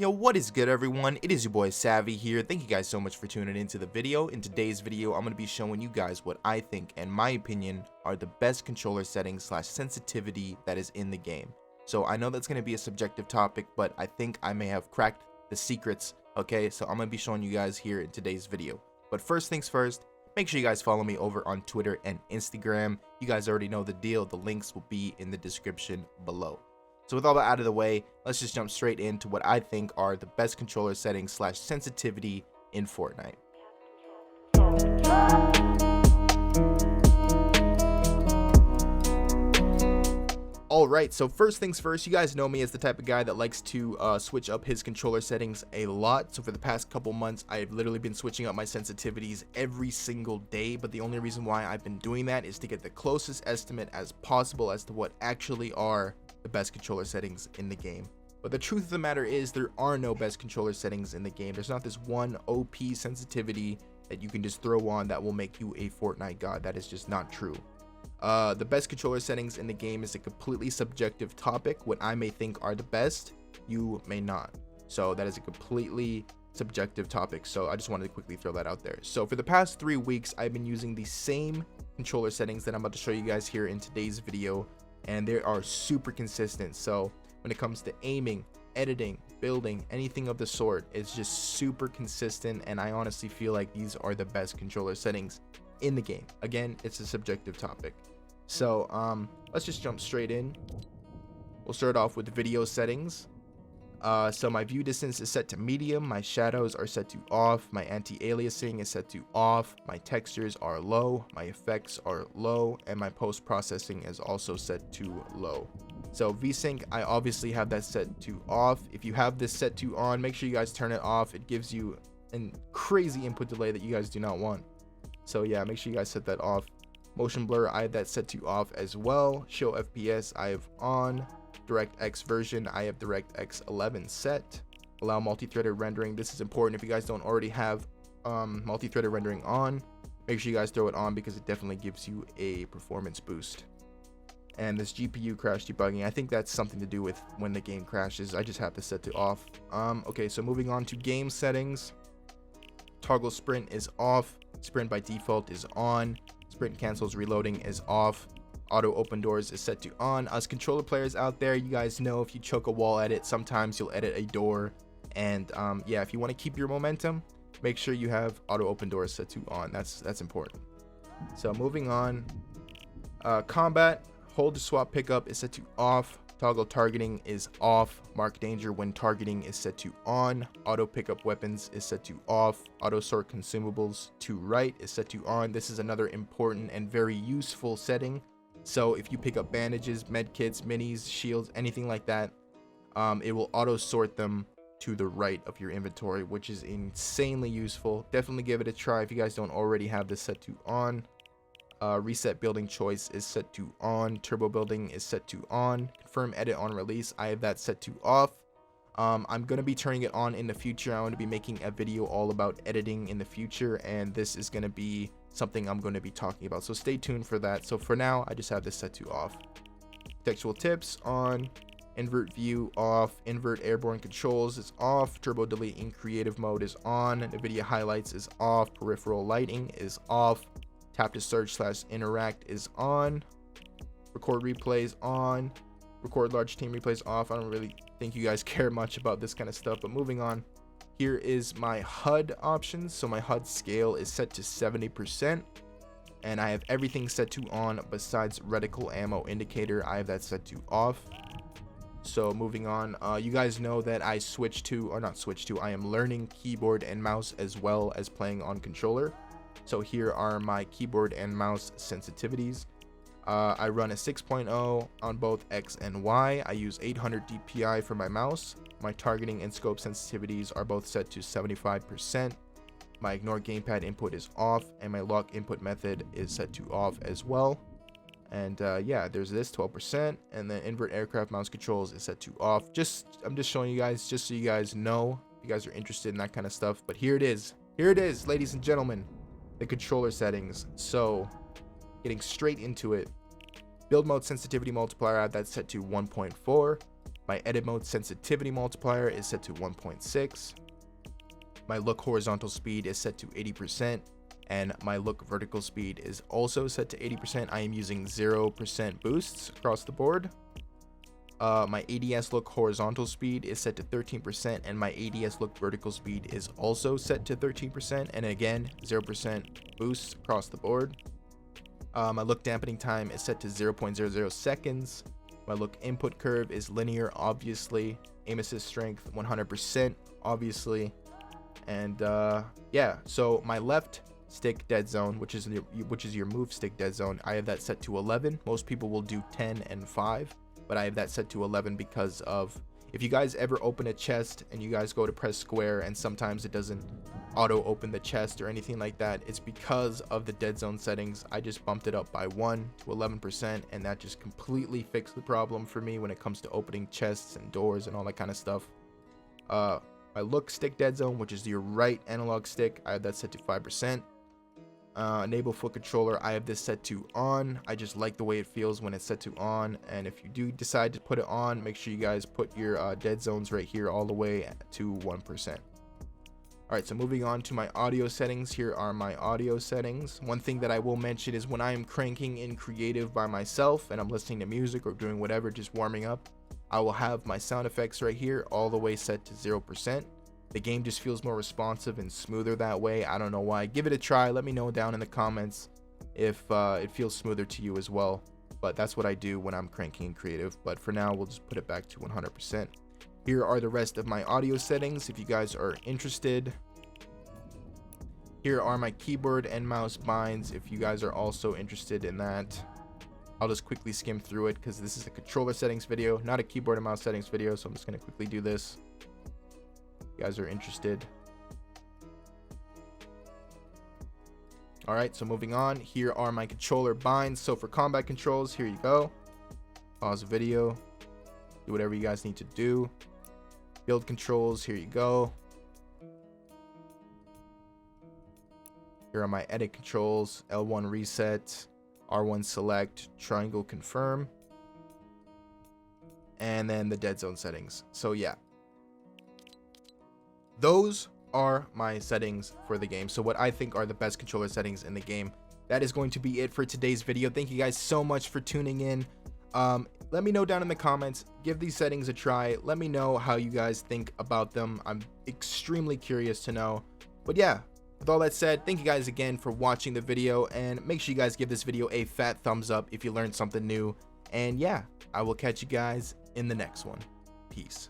Yo, what is good, everyone? It is your boy Savvy here. Thank you guys so much for tuning into the video. In today's video, I'm going to be showing you guys what I think and my opinion are the best controller settings / sensitivity that is in the game. So I know that's going to be a subjective topic, but I think I may have cracked the secrets. Okay, so I'm going to be showing you guys here in today's video. But first things first, make sure you guys follow me over on Twitter and Instagram. You guys already know the deal. The links will be in the description below. So with all that out of the way, let's just jump straight into what I think are the best controller settings / sensitivity in Fortnite. Alright, so first things first, you guys know me as the type of guy that likes to switch up his controller settings a lot. So for the past couple months, I've literally been switching up my sensitivities every single day. But the only reason why I've been doing that is to get the closest estimate as possible as to what actually are the best controller settings in the game. But the truth of the matter is there are no best controller settings in the game. There's not this one OP sensitivity that you can just throw on that will make you a Fortnite god. That is just not true. The best controller settings in the game is a completely subjective topic. What I may think are the best, you may not. So that is a completely subjective topic. So I just wanted to quickly throw that out there. So for the past 3 weeks, I've been using the same controller settings that I'm about to show you guys here in today's video, and they are super consistent. So when it comes to aiming, editing, building, anything of the sort, it's just super consistent, and I honestly feel like these are the best controller settings in the game. Again, it's a subjective topic. So let's just jump straight in. We'll start off with the video settings. So my view distance is set to medium, my shadows are set to off, my anti-aliasing is set to off, my textures are low, my effects are low, and my post-processing is also set to low. So VSync, I obviously have that set to off. If you have this set to on, make sure you guys turn it off. It gives you a crazy input delay that you guys do not want. So yeah, make sure you guys set that off. Motion blur, I have that set to off as well. Show FPS, I have on. DirectX version, I have DirectX 11 set. Allow multi-threaded rendering. This is important. If you guys don't already have multi-threaded rendering on, make sure you guys throw it on because it definitely gives you a performance boost. And this GPU crash debugging, I think that's something to do with when the game crashes. I just have this set to off. Okay, so moving on to game settings. Toggle sprint is off. Sprint by default is on. Sprint cancels reloading is off. Auto open doors is set to on. Us controller players out there, you guys know if you choke a wall edit, sometimes you'll edit a door. And yeah, if you want to keep your momentum, make sure you have auto open doors set to on. That's important. So moving on, combat, hold to swap pickup is set to off. Toggle targeting is off. Mark danger when targeting is set to on. Auto pickup weapons is set to off. Auto sort consumables to right is set to on. This is another important and very useful setting. So if you pick up bandages, medkits, minis, shields, anything like that, it will auto sort them to the right of your inventory, which is insanely useful. Definitely give it a try if you guys don't already have this set to on. Reset building choice is set to on. Turbo building is set to on. Confirm edit on release, I have that set to off. I'm going to be turning it on in the future. I'm going to be making a video all about editing in the future, and this is going to be something I'm going to be talking about, so stay tuned for that. So for now, I just have this set to off. Textual tips on. Invert view off. Invert airborne controls is off. Turbo delete in creative mode is on. NVIDIA highlights is off. Peripheral lighting is off. Tap to search / interact is on. Record replays on. Record large team replays off. I don't really think you guys care much about this kind of stuff, but moving on. Here is my HUD options. So my HUD scale is set to 70%, and I have everything set to on besides reticle ammo indicator. I have that set to off. So moving on, you guys know that I I am learning keyboard and mouse as well as playing on controller. So here are my keyboard and mouse sensitivities. I run a 6.0 on both X and Y. I use 800 DPI for my mouse. My targeting and scope sensitivities are both set to 75%. My ignore gamepad input is off, and my lock input method is set to off as well. And yeah, there's this 12%, and then invert aircraft mouse controls is set to off. I'm just showing you guys just so you guys know if you guys are interested in that kind of stuff. But here it is, ladies and gentlemen, the controller settings. So getting straight into it. Build mode sensitivity multiplier, I have that set to 1.4. My edit mode sensitivity multiplier is set to 1.6. My look horizontal speed is set to 80%, and my look vertical speed is also set to 80%. I am using 0% boosts across the board. My ADS look horizontal speed is set to 13%, and my ADS look vertical speed is also set to 13%, and again 0% boosts across the board. My look dampening time is set to 0.00 seconds. My look input curve is linear, obviously. Aim assist strength 100%, obviously. And yeah, so my left stick dead zone, which is your move stick dead zone, I have that set to 11. Most people will do 10 and 5, but I have that set to 11 because of, if you guys ever open a chest and you guys go to press square and sometimes it doesn't auto open the chest or anything like that, it's because of the dead zone settings. I just bumped it up by 1 to 11%, and that just completely fixed the problem for me when it comes to opening chests and doors and all that kind of stuff. My look stick dead zone, which is your right analog stick, I have that set to 5%. Enable foot controller, I have this set to on. I just like the way it feels when it's set to on, and if you do decide to put it on, make sure you guys put your dead zones right here all the way to 1%. Alright, so moving on to my audio settings. Here are my audio settings. One thing that I will mention is when I am cranking in creative by myself and I'm listening to music or doing whatever, just warming up, I will have my sound effects right here all the way set to 0%. The game just feels more responsive and smoother that way. I don't know why. Give it a try. Let me know down in the comments if it feels smoother to you as well. But that's what I do when I'm cranking in creative. But for now, we'll just put it back to 100%. Here are the rest of my audio settings if you guys are interested. Here are my keyboard and mouse binds if you guys are also interested in that. I'll just quickly skim through it because this is a controller settings video, not a keyboard and mouse settings video, so I'm just going to quickly do this. You guys are interested. Alright, so moving on, here are my controller binds. So for combat controls, here you go. Pause the video, do whatever you guys need to do. Build controls, here you go. Here are my edit controls: L1 reset, R1 select, triangle confirm, and then the dead zone settings. So yeah, those are my settings for the game. So what I think are the best controller settings in the game. That is going to be it for today's video. Thank you guys so much for tuning in. Let me know down in the comments. Give these settings a try. Let me know how you guys think about them. I'm extremely curious to know. But yeah, with all that said, thank you guys again for watching the video, and make sure you guys give this video a fat thumbs up if you learned something new. And yeah, I will catch you guys in the next one. Peace.